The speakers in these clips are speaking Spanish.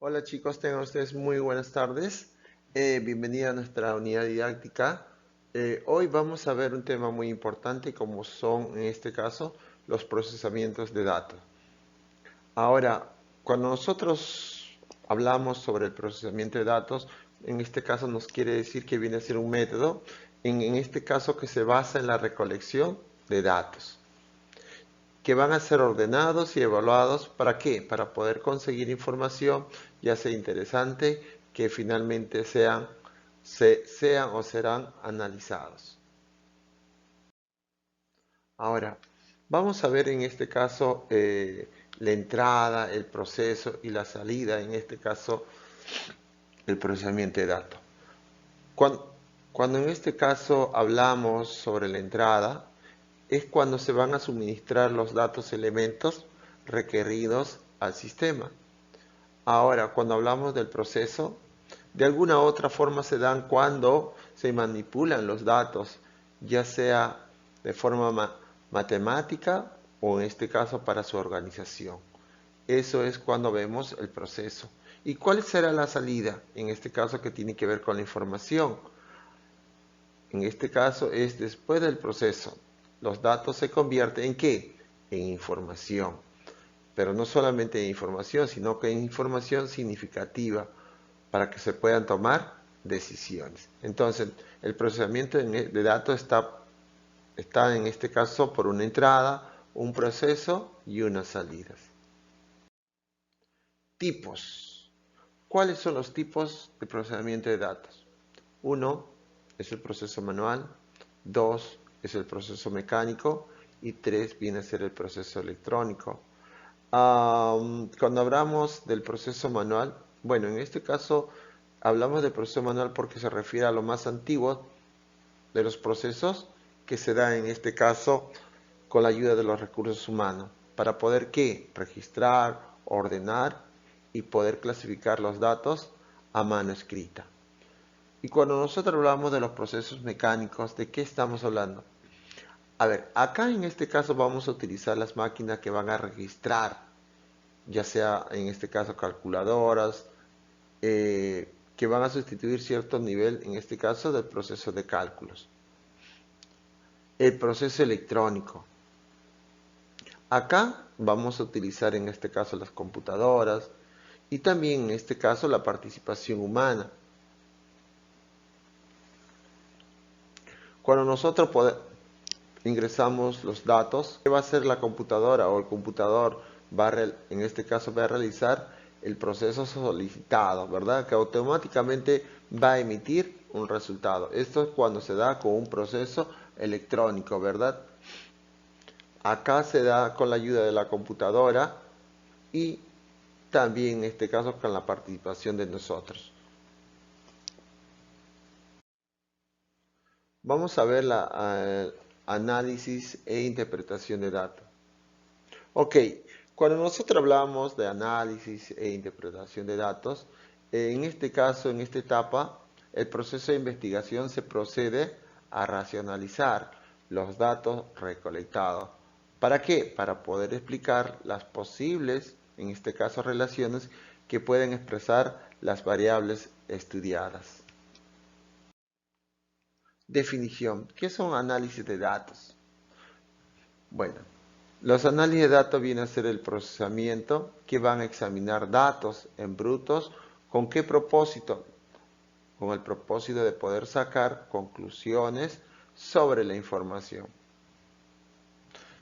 Hola chicos, tengan ustedes muy buenas tardes. Bienvenida a nuestra unidad didáctica. Hoy vamos a ver un tema muy importante como son en este caso los procesamientos de datos. Ahora, cuando nosotros hablamos sobre el procesamiento de datos, en este caso nos quiere decir que viene a ser un método, en este caso que se basa en la recolección de datos que van a ser ordenados y evaluados. ¿Para qué? Para poder conseguir información, ya sea interesante, que finalmente sean o serán analizados. Ahora, vamos a ver en este caso la entrada, el proceso y la salida, en este caso el procesamiento de datos. Cuando, cuando en este caso hablamos sobre la entrada, es cuando se van a suministrar los datos elementos requeridos al sistema. Ahora, cuando hablamos del proceso, de alguna u otra forma se dan cuando se manipulan los datos, ya sea de forma matemática o en este caso para su organización. Eso es cuando vemos el proceso. ¿Y cuál será la salida? En este caso que tiene que ver con la información. En este caso es después del proceso. Los datos se convierten ¿en qué? En información. Pero no solamente en información, sino que en información significativa para que se puedan tomar decisiones. Entonces, el procesamiento de datos está en este caso por una entrada, un proceso y unas salidas. Tipos. ¿Cuáles son los tipos de procesamiento de datos? Uno es el proceso manual, dos es el proceso mecánico y tres viene a ser el proceso electrónico. Cuando hablamos del proceso manual, bueno, en este caso hablamos del proceso manual porque se refiere a lo más antiguo de los procesos que se da en este caso con la ayuda de los recursos humanos para poder ¿qué? Registrar, ordenar y poder clasificar los datos a mano escrita. Y cuando nosotros hablamos de los procesos mecánicos, ¿de qué estamos hablando? A ver, acá en este caso vamos a utilizar las máquinas que van a registrar, ya sea en este caso calculadoras, que van a sustituir cierto nivel, en este caso, del proceso de cálculos. El proceso electrónico. Acá vamos a utilizar en este caso las computadoras y también en este caso la participación humana. Cuando nosotros ingresamos los datos, ¿qué va a hacer la computadora o el computador? En este caso va a realizar el proceso solicitado, ¿verdad? Que automáticamente va a emitir un resultado. Esto es cuando se da con un proceso electrónico, ¿verdad? Acá se da con la ayuda de la computadora y también en este caso con la participación de nosotros. Vamos a ver la análisis e interpretación de datos. Ok, cuando nosotros hablamos de análisis e interpretación de datos, en este caso, en esta etapa, el proceso de investigación se procede a racionalizar los datos recolectados. ¿Para qué? Para poder explicar las posibles, en este caso, relaciones que pueden expresar las variables estudiadas. Definición. ¿Qué son análisis de datos? Bueno, los análisis de datos vienen a ser el procesamiento que van a examinar datos en brutos. ¿Con qué propósito? Con el propósito de poder sacar conclusiones sobre la información.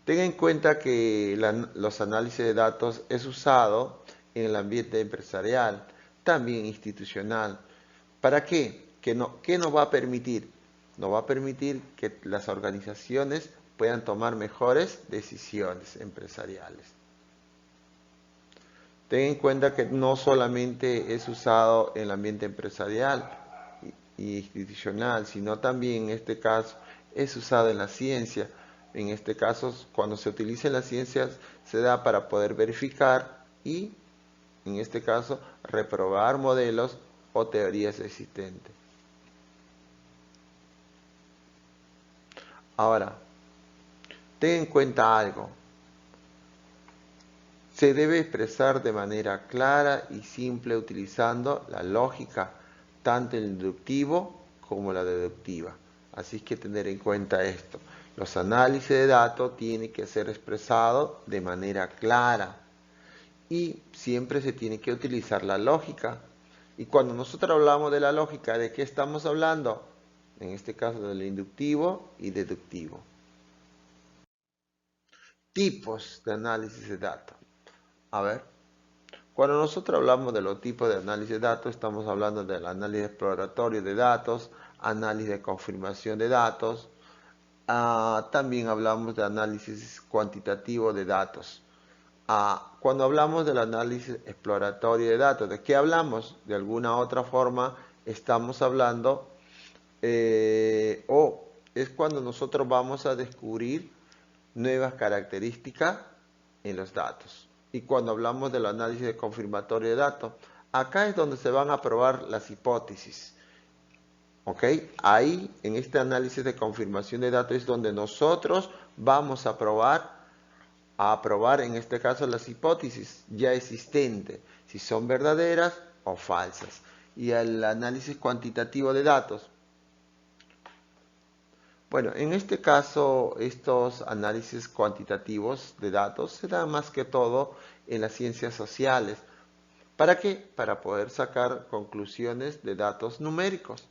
Tenga en cuenta que los análisis de datos es usado en el ambiente empresarial, también institucional. ¿Para qué? ¿Qué nos va a permitir? Nos va a permitir que las organizaciones puedan tomar mejores decisiones empresariales. Ten en cuenta que no solamente es usado en el ambiente empresarial y institucional, sino también en este caso es usado en la ciencia. En este caso, cuando se utiliza en las ciencias, se da para poder verificar y, en este caso, reprobar modelos o teorías existentes. Ahora, ten en cuenta algo. se debe expresar de manera clara y simple utilizando la lógica, tanto el inductivo como la deductiva. Así que tener en cuenta esto. Los análisis de datos tienen que ser expresados de manera clara y siempre se tiene que utilizar la lógica. Y cuando nosotros hablamos de la lógica, ¿de qué estamos hablando? En este caso del inductivo y deductivo. Tipos de análisis de datos. A ver, cuando nosotros hablamos de los tipos de análisis de datos, estamos hablando del análisis exploratorio de datos, análisis de confirmación de datos, también hablamos de análisis cuantitativo de datos. Cuando hablamos del análisis exploratorio de datos, ¿de qué hablamos? De alguna otra forma estamos hablando, o es cuando nosotros vamos a descubrir nuevas características en los datos. Y cuando hablamos del análisis de confirmatorio de datos, acá es donde se van a probar las hipótesis. ¿Ok? Ahí, en este análisis de confirmación de datos, es donde nosotros vamos a probar en este caso las hipótesis ya existentes, si son verdaderas o falsas. Y el análisis cuantitativo de datos. Bueno, en este caso, estos análisis cuantitativos de datos se dan más que todo en las ciencias sociales. ¿Para qué? Para poder sacar conclusiones de datos numéricos.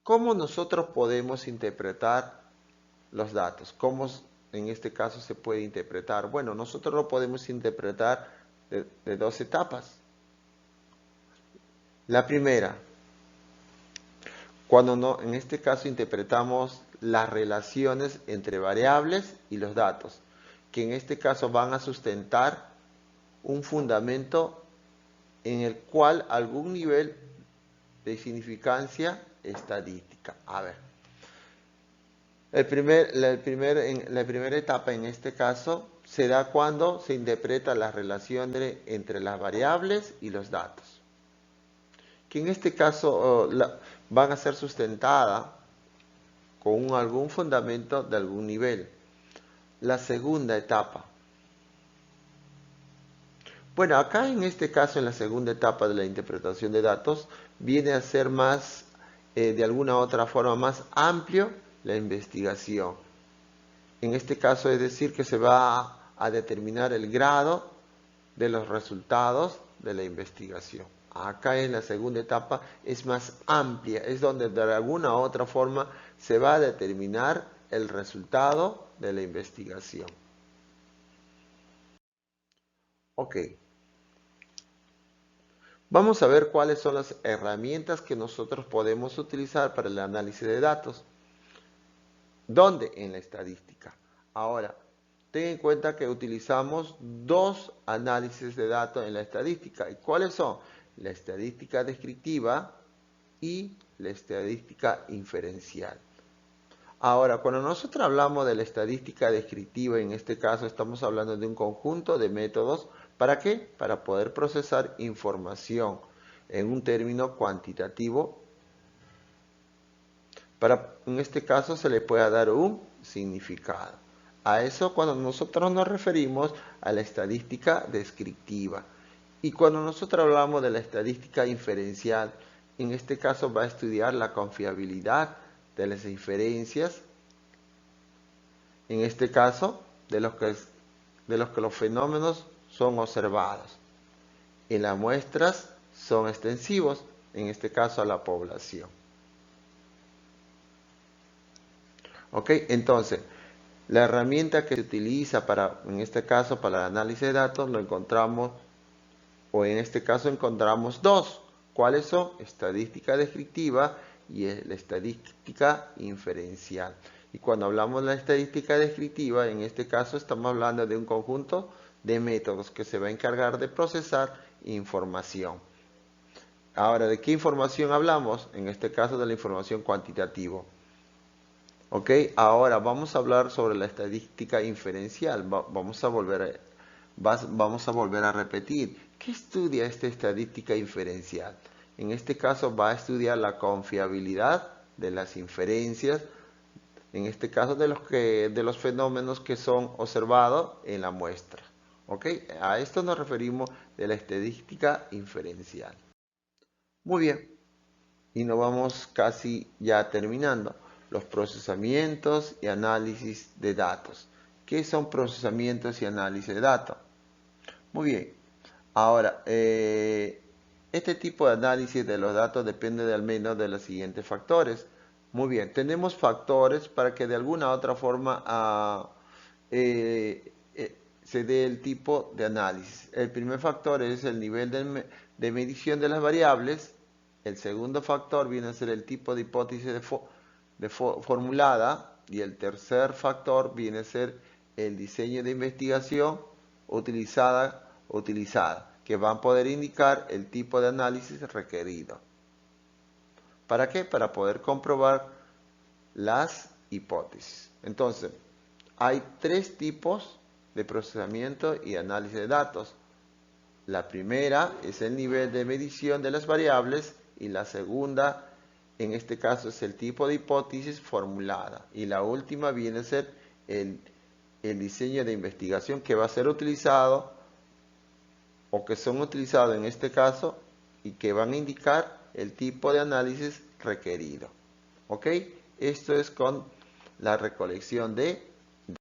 ¿Cómo nosotros podemos interpretar los datos? ¿Cómo en este caso se puede interpretar? Bueno, nosotros lo podemos interpretar de dos etapas. La primera, cuando en este caso interpretamos las relaciones entre variables y los datos, que en este caso van a sustentar un fundamento en el cual algún nivel de significancia estadística. A ver, la primera etapa en este caso se da cuando se interpreta la relación entre las variables y los datos, que en este caso van a ser sustentadas con algún fundamento de algún nivel. La segunda etapa. Bueno, acá en este caso, en la segunda etapa de la interpretación de datos, viene a ser más, de alguna otra forma, más amplio la investigación. En este caso es decir que se va a determinar el grado de los resultados de la investigación. Acá en la segunda etapa es más amplia, es donde de alguna u otra forma se va a determinar el resultado de la investigación. Ok. Vamos a ver cuáles son las herramientas que nosotros podemos utilizar para el análisis de datos. ¿Dónde? En la estadística. Ahora, ten en cuenta que utilizamos dos análisis de datos en la estadística. ¿Y cuáles son? La estadística descriptiva y la estadística inferencial. Ahora, cuando nosotros hablamos de la estadística descriptiva, en este caso estamos hablando de un conjunto de métodos. ¿Para qué? Para poder procesar información en un término cuantitativo. En este caso se le puede dar un significado. A eso cuando nosotros nos referimos a la estadística descriptiva. Y cuando nosotros hablamos de la estadística inferencial, en este caso va a estudiar la confiabilidad de las inferencias, en este caso de los que los fenómenos son observados. Y las muestras son extensivos, en este caso a la población. ¿Ok? Entonces, la herramienta que se utiliza en este caso, para el análisis de datos, lo encontramos, o en este caso encontramos dos. ¿Cuáles son? Estadística descriptiva y la estadística inferencial. Y cuando hablamos de la estadística descriptiva, en este caso estamos hablando de un conjunto de métodos que se va a encargar de procesar información. Ahora, ¿de qué información hablamos? En este caso de la información cuantitativa. Ok, ahora vamos a hablar sobre la estadística inferencial. Vamos a volver a repetir. ¿Qué estudia esta estadística inferencial? En este caso va a estudiar la confiabilidad de las inferencias en este caso de los fenómenos que son observados en la muestra. ¿Ok? A esto nos referimos de la estadística inferencial. Muy bien, y nos vamos casi ya terminando. Los procesamientos y análisis de datos. ¿Qué son procesamientos y análisis de datos? Muy bien, ahora, este tipo de análisis de los datos depende de al menos de los siguientes factores. Muy bien, tenemos factores para que de alguna u otra forma se dé el tipo de análisis. El primer factor es el nivel de medición de las variables. El segundo factor viene a ser el tipo de hipótesis formulada. Y el tercer factor viene a ser el diseño de investigación utilizada, que van a poder indicar el tipo de análisis requerido. ¿Para qué? Para poder comprobar las hipótesis. Entonces, hay tres tipos de procesamiento y análisis de datos. La primera es el nivel de medición de las variables y la segunda, en este caso, es el tipo de hipótesis formulada. Y la última viene a ser el diseño de investigación que va a ser utilizado o que son utilizados en este caso y que van a indicar el tipo de análisis requerido. ¿Ok? Esto es con la recolección de